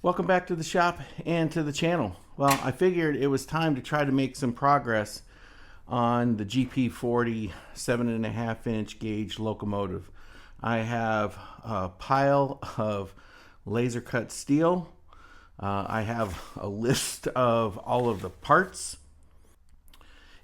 Welcome back to the shop and to the channel. Well, I figured it was time to try to make some progress on the GP40 7.5-inch gauge locomotive. I have a pile of laser cut steel. I have a list of all of the parts.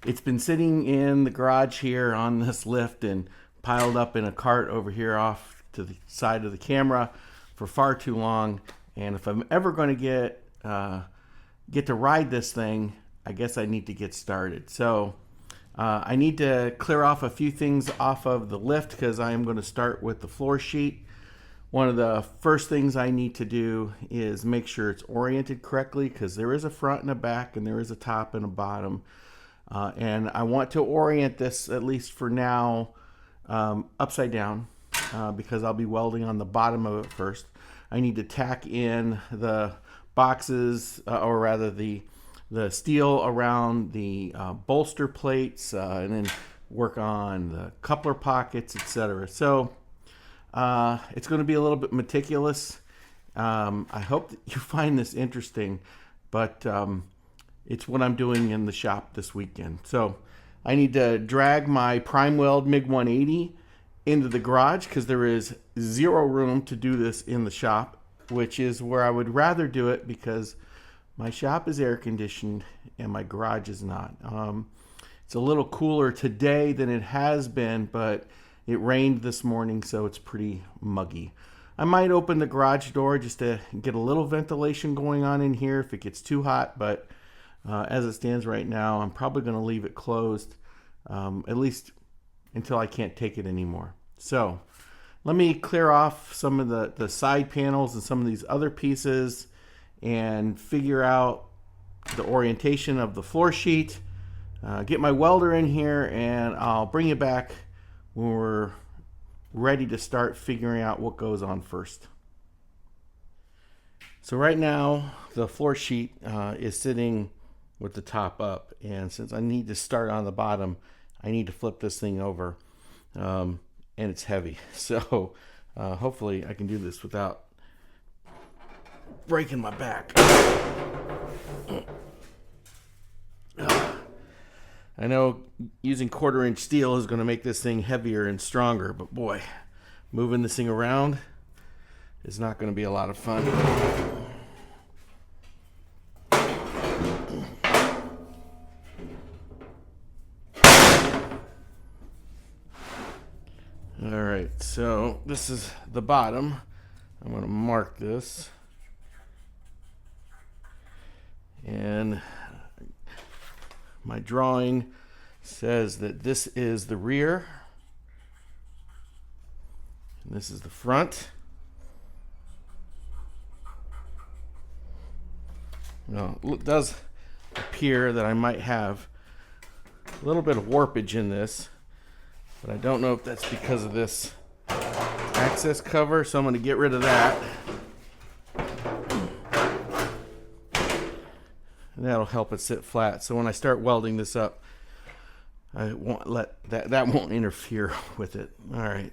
It's been sitting in the garage here on this lift and piled up in a cart over here off to the side of the camera for far too long. And if I'm ever going to get to ride this thing, I guess I need to get started. So I need to clear off a few things off of the lift because I am going to start with the floor sheet. One of the first things I need to do is make sure it's oriented correctly, because there is a front and a back and there is a top and a bottom. And I want to orient this, at least for now, upside down, because I'll be welding on the bottom of it first. I need to tack in the boxes, or rather the steel around the bolster plates, and then work on the coupler pockets, etc. So it's going to be a little bit meticulous. I hope that you find this interesting, but it's what I'm doing in the shop this weekend. So I need to drag my prime weld MiG 180 into the garage because there is zero room to do this in the shop, which is where I would rather do it because my shop is air conditioned and my garage is not. It's a little cooler today than it has been, but it rained this morning, so it's pretty muggy. I might open the garage door just to get a little ventilation going on in here if it gets too hot, but as it stands right now, I'm probably going to leave it closed, at least until I can't take it anymore. So let me clear off some of the side panels and some of these other pieces and figure out the orientation of the floor sheet, get my welder in here, and I'll bring you back when we're ready to start figuring out what goes on first. So right now the floor sheet is sitting with the top up, and since I need to start on the bottom, I need to flip this thing over, and it's heavy, so hopefully I can do this without breaking my back. I know using 1/4-inch steel is going to make this thing heavier and stronger, but boy, moving this thing around is not going to be a lot of fun. All right, so this is the bottom. I'm going to mark this. And my drawing says that this is the rear. And this is the front. Well, it does appear that I might have a little bit of warpage in this, but I don't know if that's because of this access cover, so I'm going to get rid of that. And that'll help it sit flat. So when I start welding this up, I won't let that won't interfere with it. All right.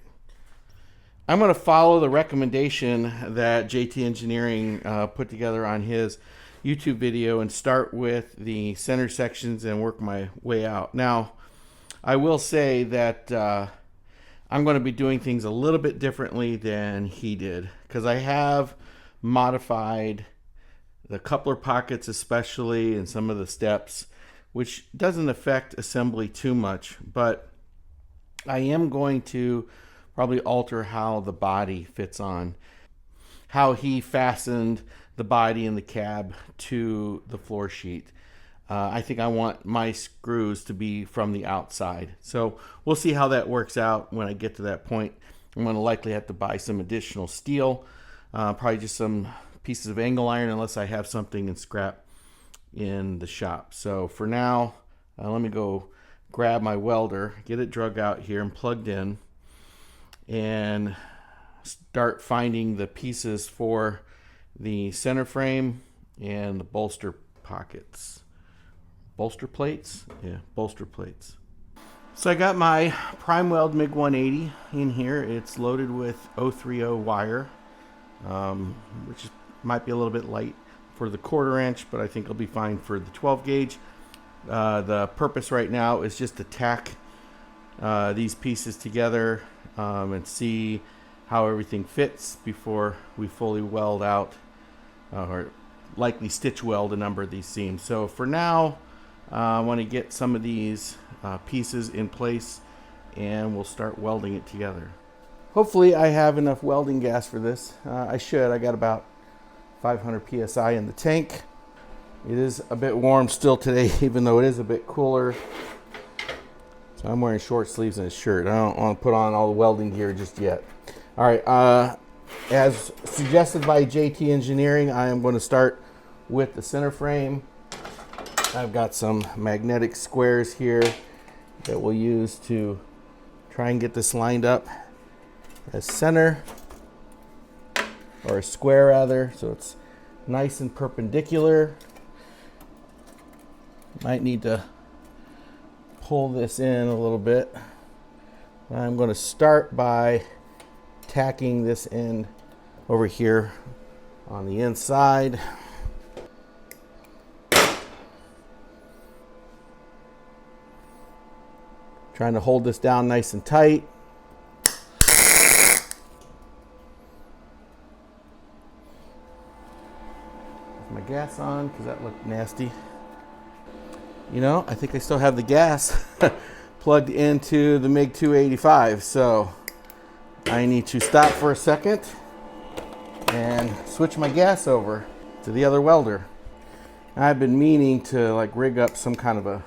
I'm going to follow the recommendation that JT Engineering put together on his YouTube video and start with the center sections and work my way out. Now, I will say that I'm going to be doing things a little bit differently than he did, because I have modified the coupler pockets especially, and some of the steps, which doesn't affect assembly too much, but I am going to probably alter how the body fits on, how he fastened the body and the cab to the floor sheet. I think I want my screws to be from the outside, so we'll see how that works out when I get to that point. I'm going to likely have to buy some additional steel, probably just some pieces of angle iron, unless I have something in scrap in the shop. So for now, let me go grab my welder, get it drug out here and plugged in, and start finding the pieces for the center frame and the bolster pockets. Bolster plates? Yeah, bolster plates. So I got my prime weld MiG 180 in here. It's loaded with 030 wire, which is Might be a little bit light for the 1/4 inch, but I think it'll be fine for the 12 gauge. The purpose right now is just to tack these pieces together and see how everything fits before we fully weld out or likely stitch weld a number of these seams. So for now, I want to get some of these pieces in place and we'll start welding it together. Hopefully I have enough welding gas for this. I should. I got about 500 psi in the tank. It is a bit warm still today, even though it is a bit cooler. So I'm wearing short sleeves and a shirt. I don't want to put on all the welding gear just yet. All right, as suggested by JT Engineering, I am going to start with the center frame. I've got some magnetic squares here that we'll use to try and get this lined up as center, or a square rather, so it's nice and perpendicular. Might need to pull this in a little bit. I'm going to start by tacking this in over here on the inside. Trying to hold this down nice and tight. My gas on because that looked nasty. You know, I think I still have the gas plugged into the MiG 285, so I need to stop for a second and switch my gas over to the other welder. I've been meaning to like rig up some kind of a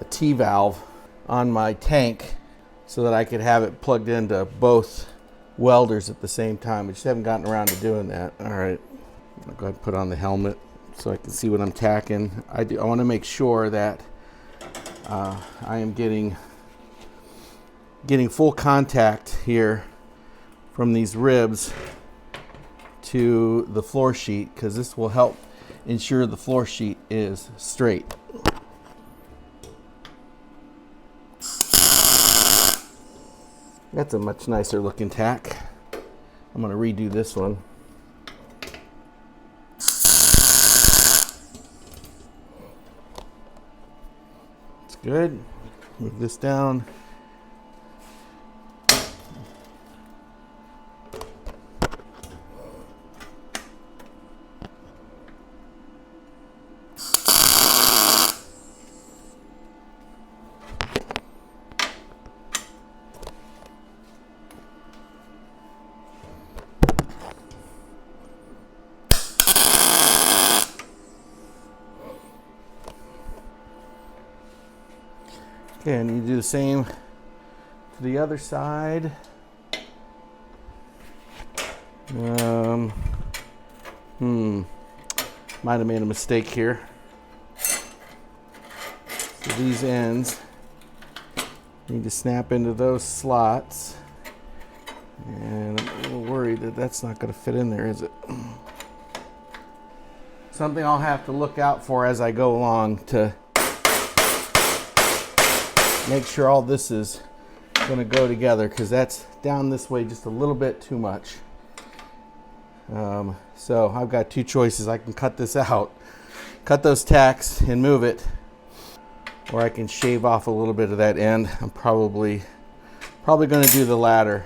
T-valve on my tank so that I could have it plugged into both welders at the same time. I just haven't gotten around to doing that. All right, I'll go ahead and put on the helmet so I can see what I'm tacking. I want to make sure that I am getting full contact here from these ribs to the floor sheet, because this will help ensure the floor sheet is straight. That's a much nicer looking tack. I'm going to redo this one. Good. Move this down. Okay, I need to do the same to the other side. Might have made a mistake here. So these ends need to snap into those slots. And I'm a little worried that that's not going to fit in there, is it? Something I'll have to look out for as I go along to make sure all this is going to go together, because that's down this way just a little bit too much. So I've got two choices. I can cut this out, cut those tacks and move it, or I can shave off a little bit of that end. I'm probably going to do the latter,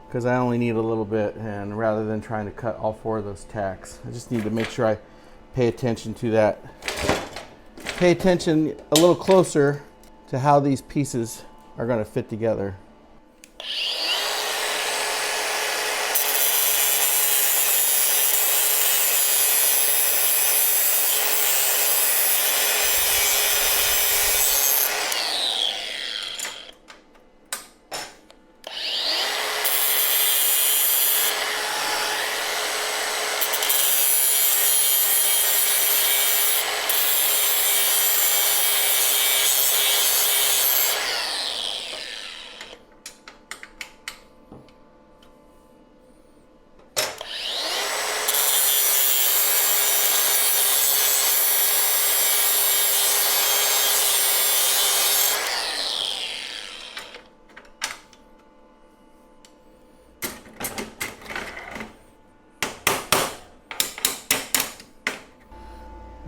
because I only need a little bit, and rather than trying to cut all 4 of those tacks, I just need to make sure I pay attention to that. Pay attention a little closer to how these pieces are going to fit together.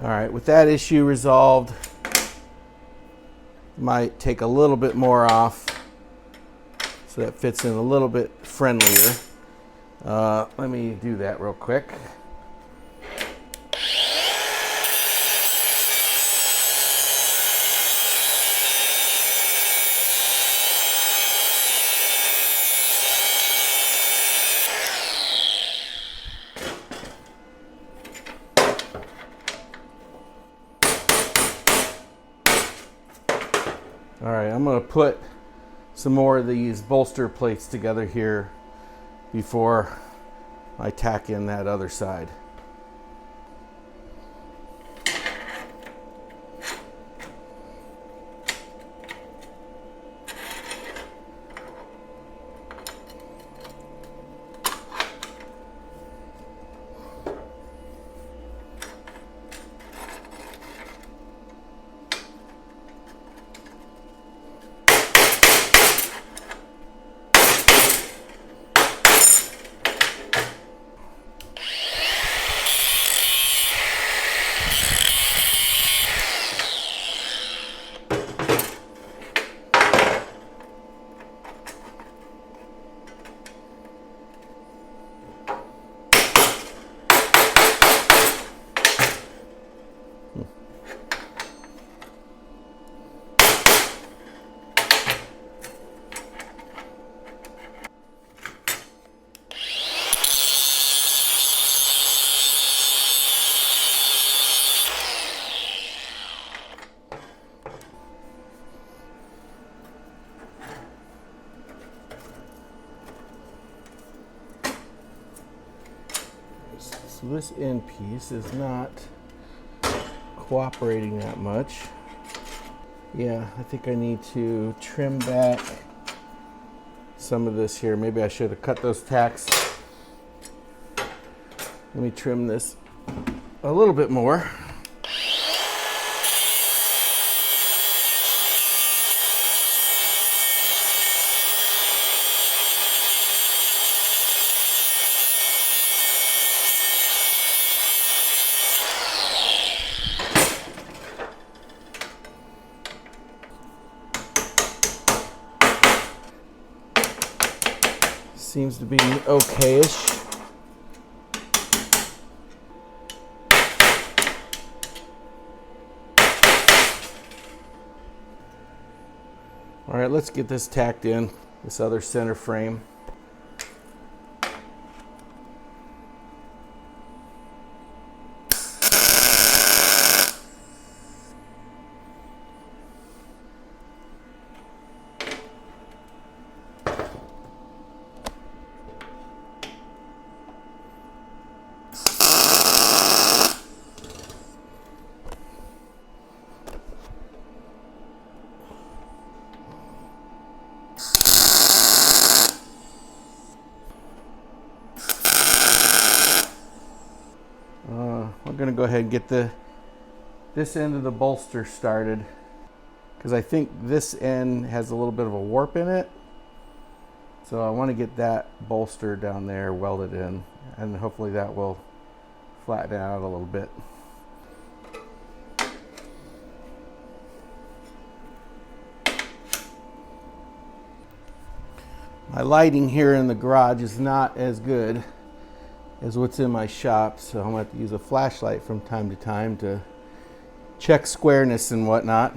All right, with that issue resolved, might take a little bit more off so that fits in a little bit friendlier. Let me do that real quick. All right, I'm going to put some more of these bolster plates together here before I tack in that other side. So this end piece is not cooperating that much. Yeah, I think I need to trim back some of this here. Maybe I should have cut those tacks. Let me trim this a little bit more. Seems to be okay-ish. All right, let's get this tacked in, this other center frame. I'm going to go ahead and get this end of the bolster started, because I think this end has a little bit of a warp in it. So I want to get that bolster down there welded in, and hopefully that will flatten it out a little bit. My lighting here in the garage is not as good as what's in my shop, so I'm going to have to use a flashlight from time to time to check squareness and whatnot.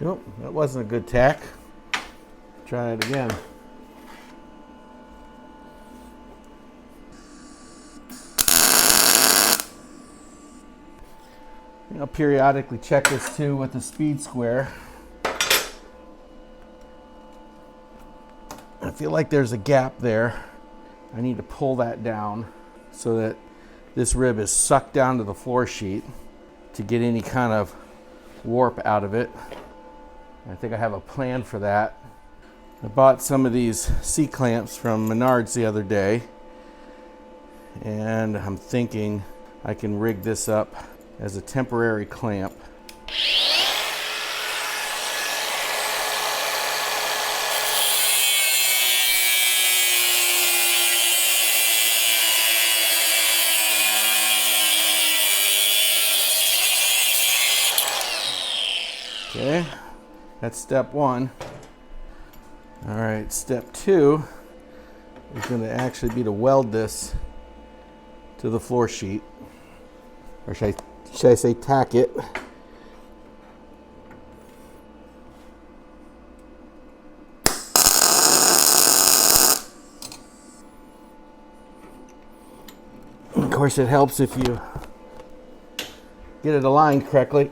Nope, that wasn't a good tack. Try it again. I'll periodically check this too with the speed square. I feel like there's a gap there. I need to pull that down so that this rib is sucked down to the floor sheet to get any kind of warp out of it. I think I have a plan for that. I bought some of these C-clamps from Menards the other day, and I'm thinking I can rig this up as a temporary clamp. Okay, that's step one. All right, step two is going to actually be to weld this to the floor sheet, or should I say tack it. Of course, it helps if you get it aligned correctly.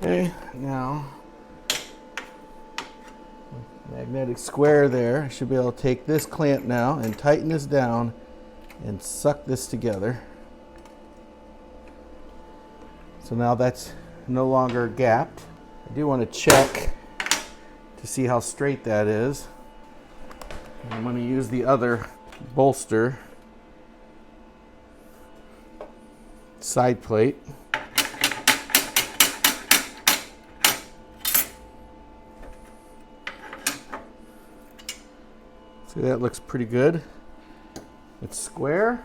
Okay, now magnetic square there. I should be able to take this clamp now and tighten this down and suck this together. So now that's no longer gapped. I do want to check to see how straight that is. I'm going to use the other bolster side plate. See, that looks pretty good. It's square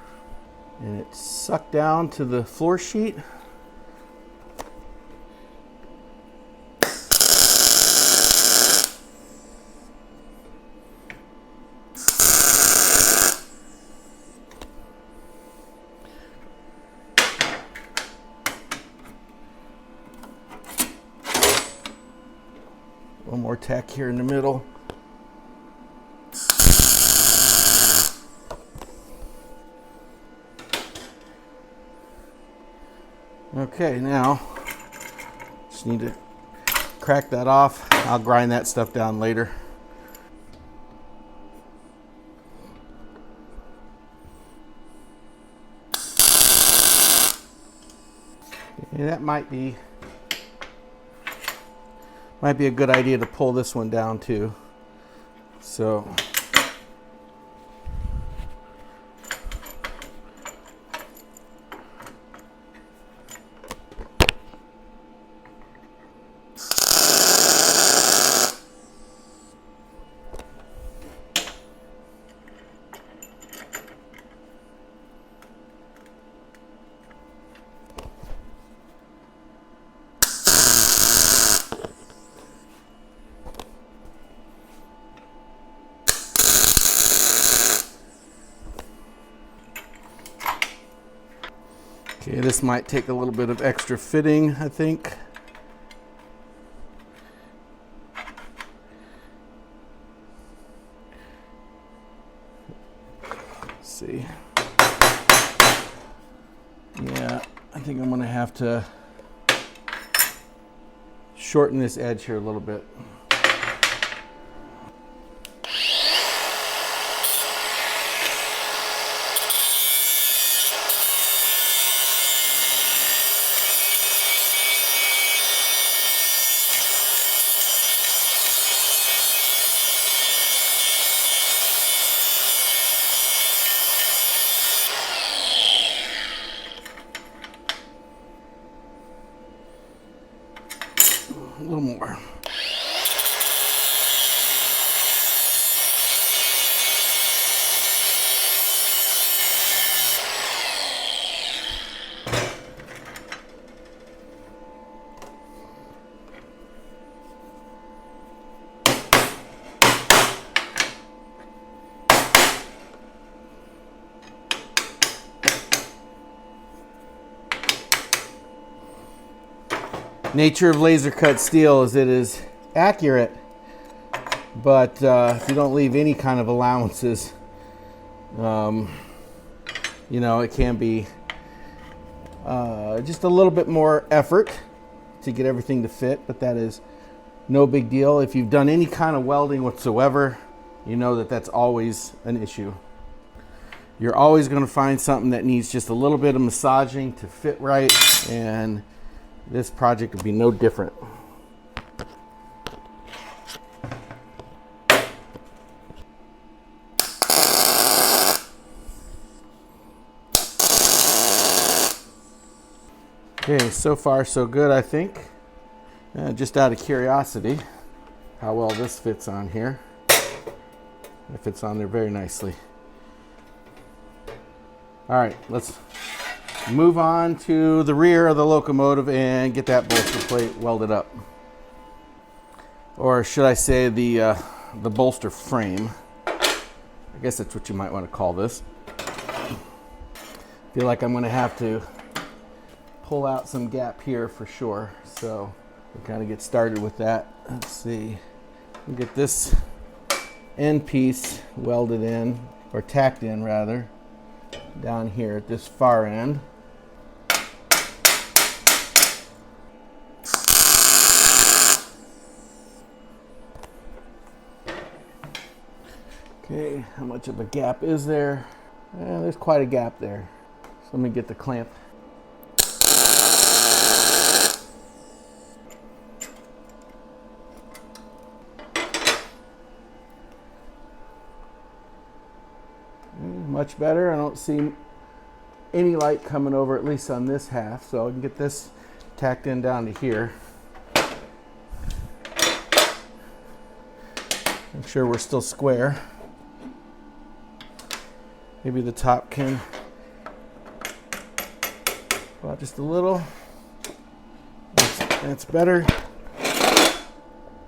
and it's sucked down to the floor sheet. One more tack here in the middle. Okay, now just need to crack that off. I'll grind that stuff down later. And that might be a good idea to pull this one down too. So okay, this might take a little bit of extra fitting, I think. Let's see. Yeah, I think I'm gonna have to shorten this edge here a little bit. A little more. Nature of laser cut steel is it is accurate, but if you don't leave any kind of allowances, you know, it can be just a little bit more effort to get everything to fit, but that is no big deal. If you've done any kind of welding whatsoever, you know that that's always an issue. You're always going to find something that needs just a little bit of massaging to fit right, and this project would be no different. Okay, so far so good, I think. Just out of curiosity, how well this fits on here. It fits on there very nicely. All right, let's move on to the rear of the locomotive and get that bolster plate welded up. Or should I say the bolster frame. I guess that's what you might want to call this. Feel like I'm going to have to pull out some gap here for sure, so we'll kind of get started with that. Let's see, we'll get this end piece welded in, or tacked in rather, down here at this far end. Okay, how much of a gap is there? There's quite a gap there, so let me get the clamp. Much better. I don't see any light coming over, at least on this half, so I can get this tacked in down to here. Make sure we're still square. Maybe the top can go out just a little. That's better.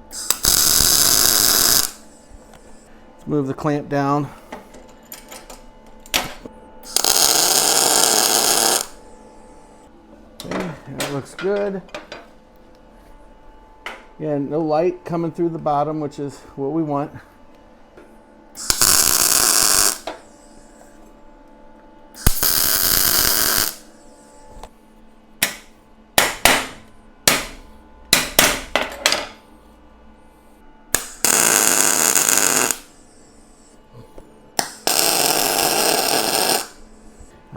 Let's move the clamp down. That looks good. Yeah, no light coming through the bottom, which is what we want.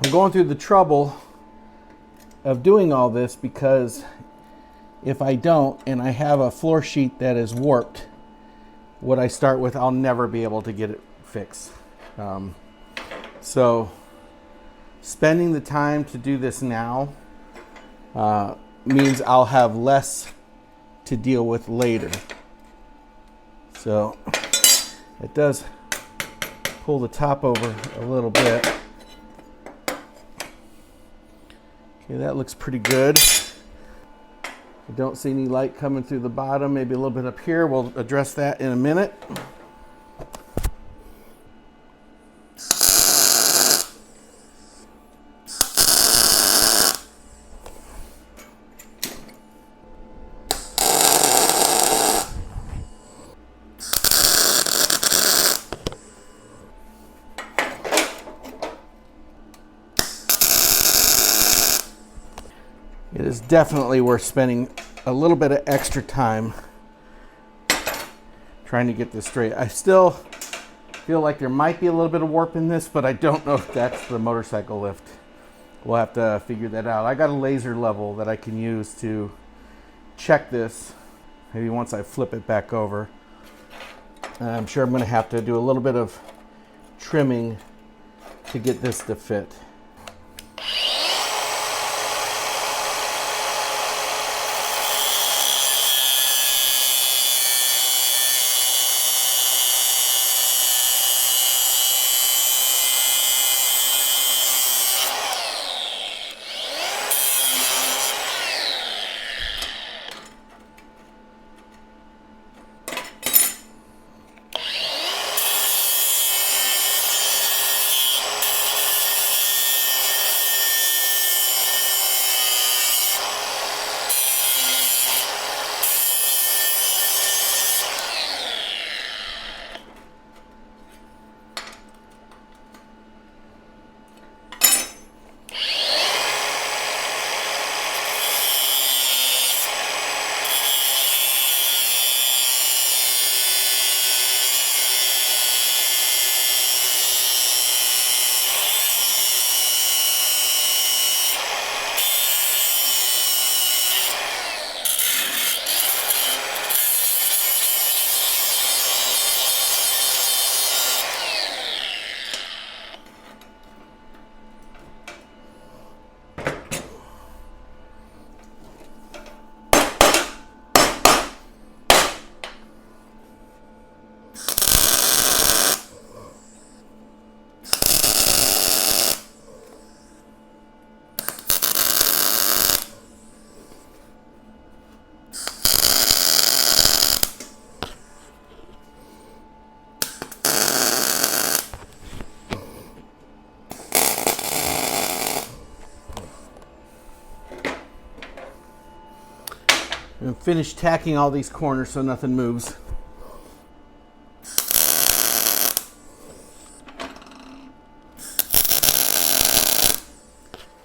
I'm going through the trouble of doing all this because if I don't and I have a floor sheet that is warped, what I start with, I'll never be able to get it fixed. So spending the time to do this now means I'll have less to deal with later. So it does pull the top over a little bit. Okay, that looks pretty good. I don't see any light coming through the bottom, maybe a little bit up here. We'll address that in a minute. It is definitely worth spending a little bit of extra time trying to get this straight. I still feel like there might be a little bit of warp in this, but I don't know if that's the motorcycle lift. We'll have to figure that out. I got a laser level that I can use to check this, maybe once I flip it back over. I'm sure I'm going to have to do a little bit of trimming to get this to fit. And finish tacking all these corners so nothing moves.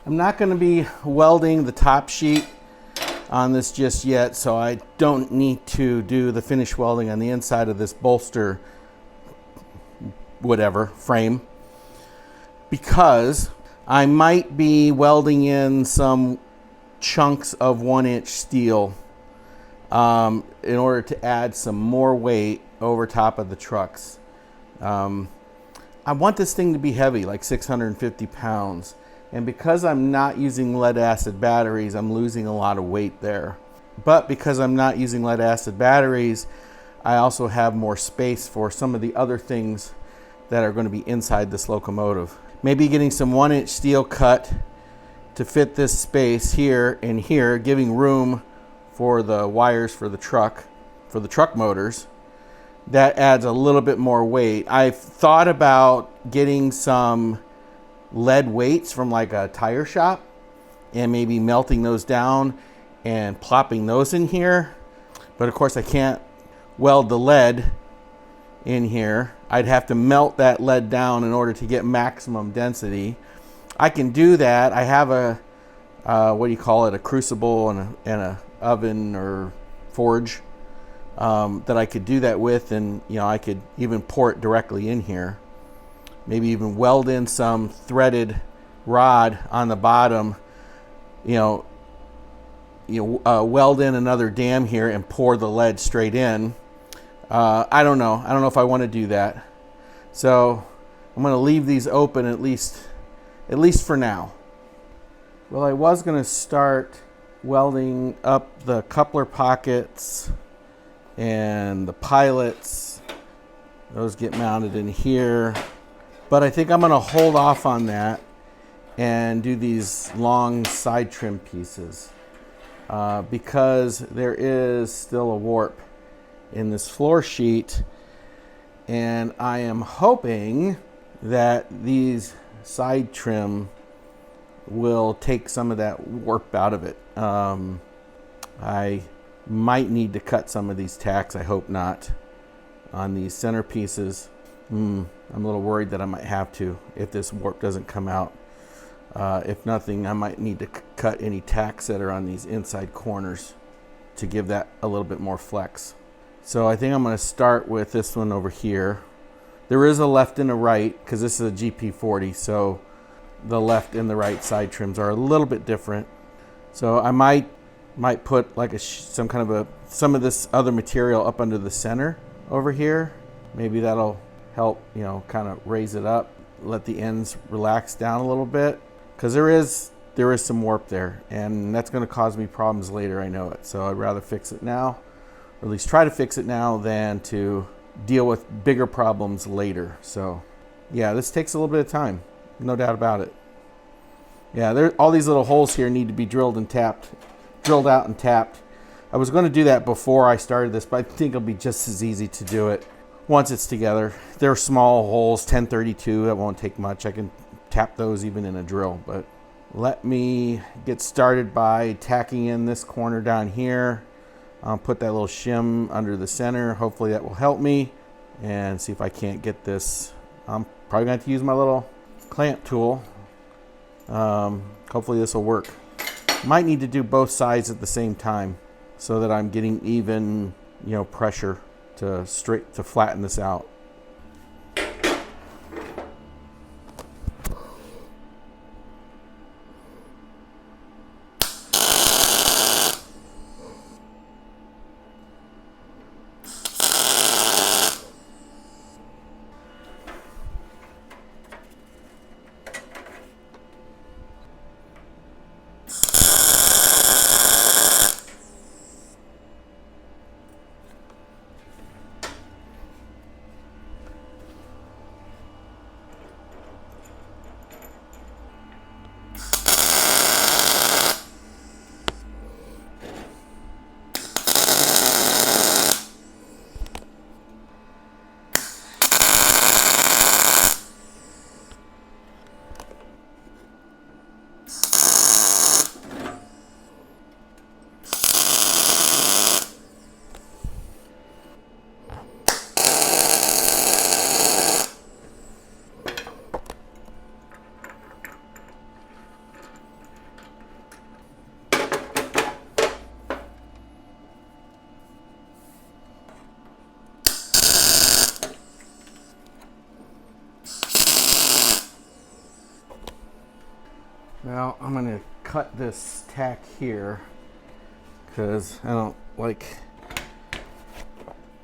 I'm not going to be welding the top sheet on this just yet, so I don't need to do the finish welding on the inside of this bolster whatever frame, because I might be welding in some chunks of 1-inch steel in order to add some more weight over top of the trucks. I want this thing to be heavy, like 650 pounds. And because I'm not using lead acid batteries, I'm losing a lot of weight there. But because I'm not using lead acid batteries, I also have more space for some of the other things that are going to be inside this locomotive. Maybe getting some 1-inch steel cut to fit this space here and here, giving room for the wires for the truck motors. That adds a little bit more weight. I've thought about getting some lead weights from like a tire shop and maybe melting those down and plopping those in here. But of course I can't weld the lead in here. I'd have to melt that lead down in order to get maximum density. I can do that. I have a what do you call it, a crucible and a oven or forge that I could do that with, and I could even pour it directly in here. Maybe even weld in some threaded rod on the bottom, weld in another dam here and pour the lead straight in. I don't know if I want to do that. So I'm going to leave these open at least for now. Well, I was going to start welding up the coupler pockets and the pilots. Those get mounted in here. But I think I'm going to hold off on that and do these long side trim pieces because there is still a warp in this floor sheet, and I am hoping that these side trim will take some of that warp out of it. I might need to cut some of these tacks. I hope not on these center pieces. I'm a little worried that I might have to if this warp doesn't come out. If nothing, I might need to cut any tacks that are on these inside corners to give that a little bit more flex. So I think I'm going to start with this one over here. There is a left and a right because this is a GP40, so the left and the right side trims are a little bit different. So I might put like some of this other material up under the center over here. Maybe that'll help, kind of raise it up, let the ends relax down a little bit, because there is some warp there, and that's going to cause me problems later. I know it. So I'd rather fix it now, or at least try to fix it now, than to deal with bigger problems later. So yeah, this takes a little bit of time, no doubt about it. Yeah, all these little holes here need to be drilled out and tapped. I was going to do that before I started this, but I think it'll be just as easy to do it once it's together. They're small holes, 1032, that won't take much. I can tap those even in a drill. But let me get started by tacking in this corner down here. I'll put that little shim under the center. Hopefully that will help me, and see if I can't get this. I'm probably going to have to use my little clamp tool. Hopefully this will work. Might need to do both sides at the same time so that I'm getting even, pressure to flatten this out. Now I'm going to cut this tack here because I don't like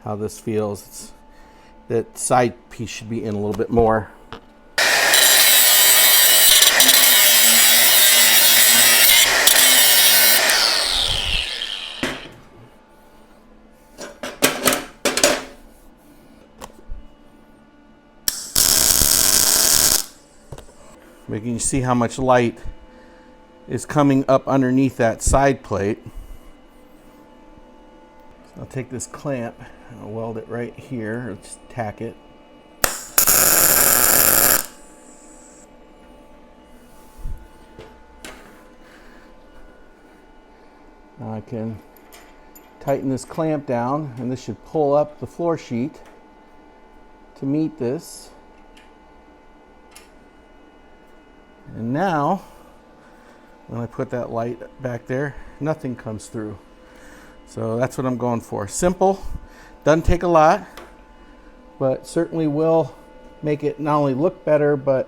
how this feels. That side piece should be in a little bit more. But you can see how much light is coming up underneath that side plate. So I'll take this clamp and I'll weld it right here, or just tack it. Now I can tighten this clamp down, and this should pull up the floor sheet to meet this. And now, when I put that light back there, nothing comes through. So that's what I'm going for. Simple, doesn't take a lot, but certainly will make it not only look better, but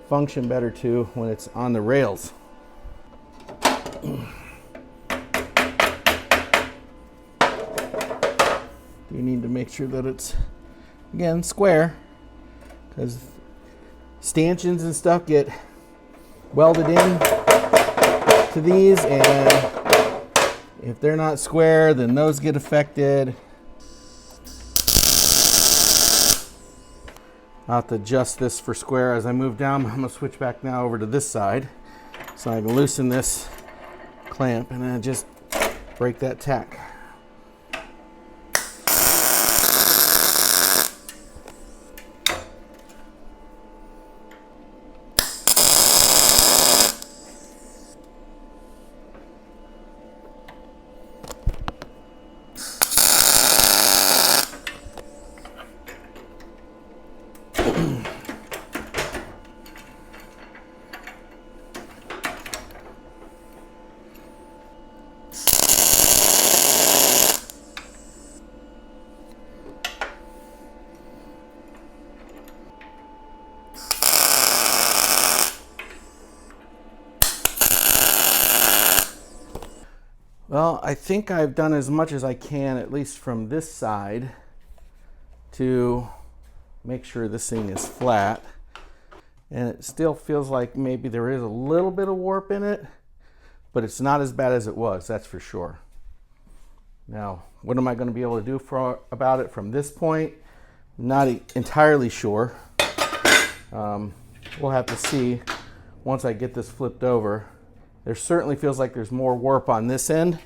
function better too when it's on the rails. You need to make sure that it's, again, square, because stanchions and stuff get welded in to these, and if they're not square, then those get affected. I'll have to adjust this for square as I move down. I'm going to switch back now over to this side so I can loosen this clamp and then just break that tack. Well, I think I've done as much as I can, at least from this side, to make sure this thing is flat. And it still feels like maybe there is a little bit of warp in it, but it's not as bad as it was, that's for sure. Now, what am I going to be able to do about it from this point? Not entirely sure. We'll have to see once I get this flipped over. There certainly feels like there's more warp on this end.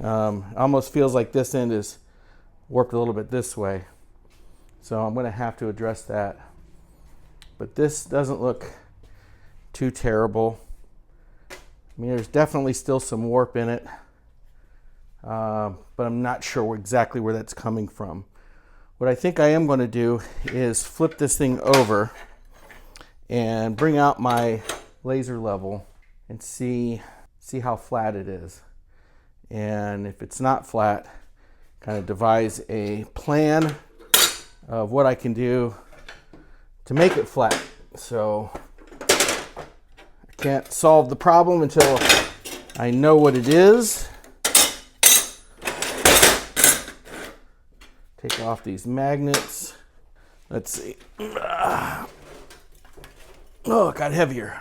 Almost feels like this end is warped a little bit this way. So I'm going to have to address that. But this doesn't look too terrible. I mean, there's definitely still some warp in it. But I'm not sure exactly where that's coming from. What I think I am going to do is flip this thing over and bring out my laser level and see how flat it is. And if it's not flat, kind of devise a plan of what I can do to make it flat. So I can't solve the problem until I know what it is. Take off these magnets. Let's see. Oh, it got heavier.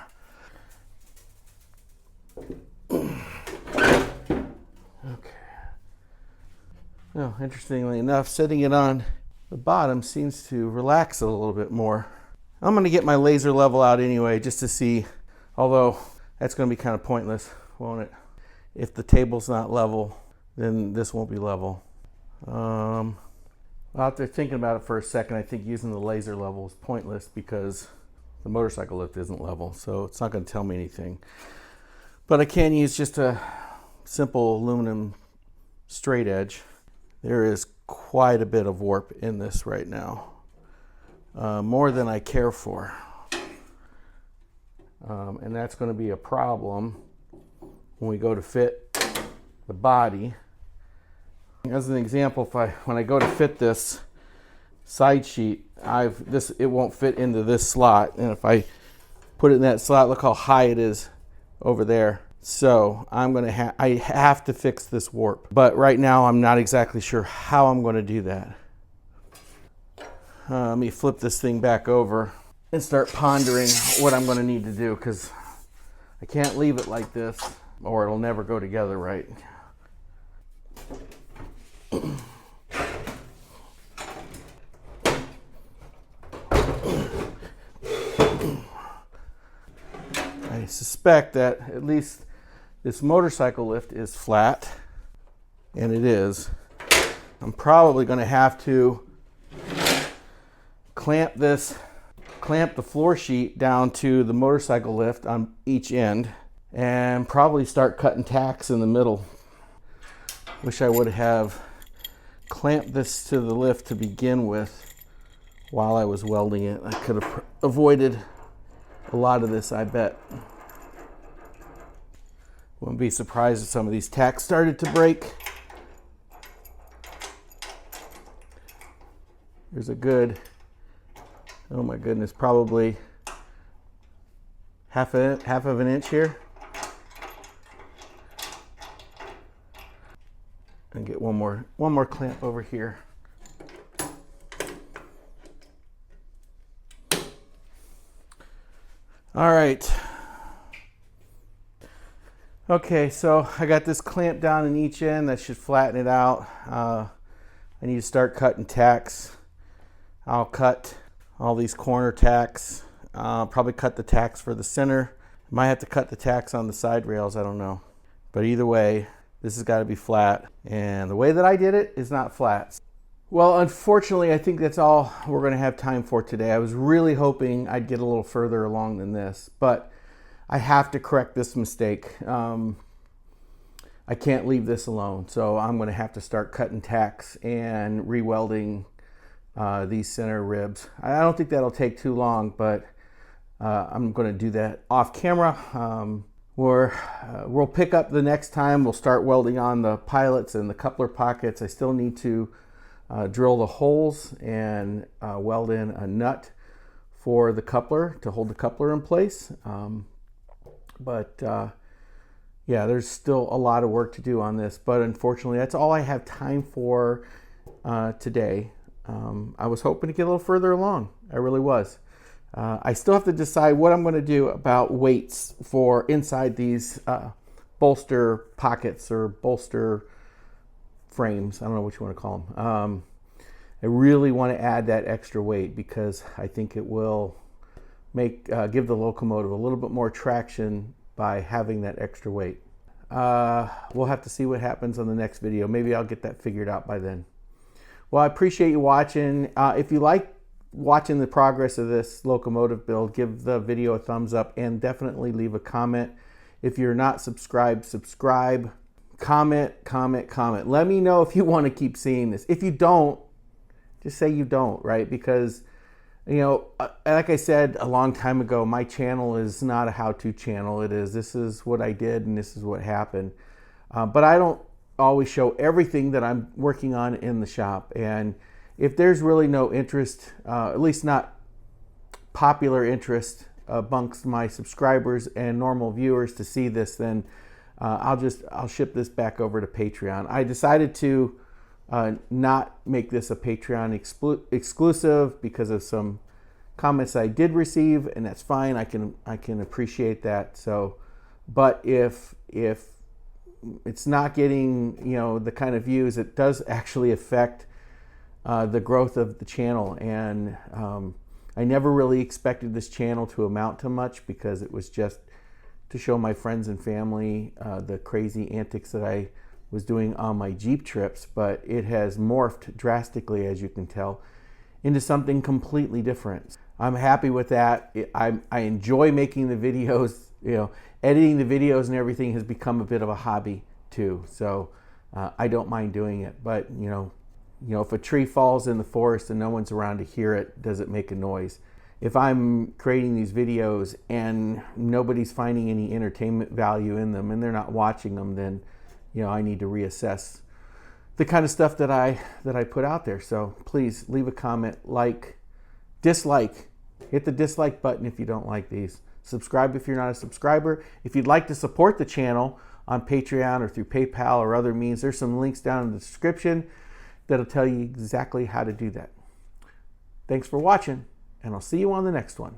Okay. Well, interestingly enough, setting it on the bottom seems to relax it a little bit more. I'm going to get my laser level out anyway just to see, although that's going to be kind of pointless, won't it? If the table's not level, then this won't be level. After thinking about it for a second, I think using the laser level is pointless because the motorcycle lift isn't level, so it's not going to tell me anything. But I can use just a simple aluminum straight edge. There is quite a bit of warp in this right now, more than I care for. And that's going to be a problem when we go to fit the body. As an example, when I go to fit this side sheet, it won't fit into this slot, and if I put it in that slot, look how high it is over there. So I have to fix this warp. But right now I'm not exactly sure how I'm going to do that. Let me flip this thing back over and start pondering what I'm going to need to do, because I can't leave it like this or it'll never go together right. I suspect that at least this motorcycle lift is flat, and it is. I'm probably going to have to clamp the floor sheet down to the motorcycle lift on each end, and probably start cutting tacks in the middle. Wish I would have clamped this to the lift to begin with while I was welding it. I could have avoided a lot of this, I bet. Wouldn't be surprised if some of these tacks started to break. There's a good, oh my goodness, probably half of an inch here. And get one more clamp over here. All right. Okay, so I got this clamp down in each end. That should flatten it out. I need to start cutting tacks. I'll cut all these corner tacks. Probably cut the tacks for the center. Might have to cut the tacks on the side rails, I don't know. But either way, this has got to be flat. And the way that I did it is not flat. Well, unfortunately, I think that's all we're going to have time for today. I was really hoping I'd get a little further along than this, but I have to correct this mistake. I can't leave this alone, so I'm going to have to start cutting tacks and re-welding these center ribs. I don't think that'll take too long, but I'm going to do that off camera. We'll pick up the next time. We'll start welding on the pilots and the coupler pockets. I still need to drill the holes and weld in a nut for the coupler to hold the coupler in place. Yeah, there's still a lot of work to do on this, but unfortunately that's all I have time for today. I was hoping to get a little further along. I really was. I still have to decide what I'm going to do about weights for inside these bolster pockets or bolster frames. I don't know what you want to call them. I really want to add that extra weight because I think it will give the locomotive a little bit more traction by having that extra weight. We'll have to see what happens on the next video. Maybe I'll get that figured out by then. Well, I appreciate you watching. If you like watching the progress of this locomotive build, give the video a thumbs up and definitely leave a comment. If you're not subscribed, subscribe. Comment. Let me know if you want to keep seeing this. If you don't, just say you don't, right? Because, you know, like I said a long time ago, my channel is not a how-to channel. This is what I did and this is what happened. But I don't always show everything that I'm working on in the shop. And if there's really no interest, at least not popular interest amongst my subscribers and normal viewers to see this, then I'll ship this back over to Patreon. I decided to not make this a Patreon exclusive because of some comments I did receive, and that's fine. I can appreciate that. So, but if it's not getting, you know, the kind of views, it does actually affect the growth of the channel. And I never really expected this channel to amount to much because it was just to show my friends and family the crazy antics that I was doing on my Jeep trips, but it has morphed drastically, as you can tell, into something completely different. I'm happy with that. I enjoy making the videos. You know, editing the videos and everything has become a bit of a hobby too. So I don't mind doing it. But you know, if a tree falls in the forest and no one's around to hear it, does it make a noise? If I'm creating these videos and nobody's finding any entertainment value in them and they're not watching them, then you know, I need to reassess the kind of stuff that I put out there. So please leave a comment, like, dislike, hit the dislike button if you don't like these. Subscribe if you're not a subscriber. If you'd like to support the channel on Patreon or through PayPal or other means, there's some links down in the description that'll tell you exactly how to do that. Thanks for watching, and I'll see you on the next one.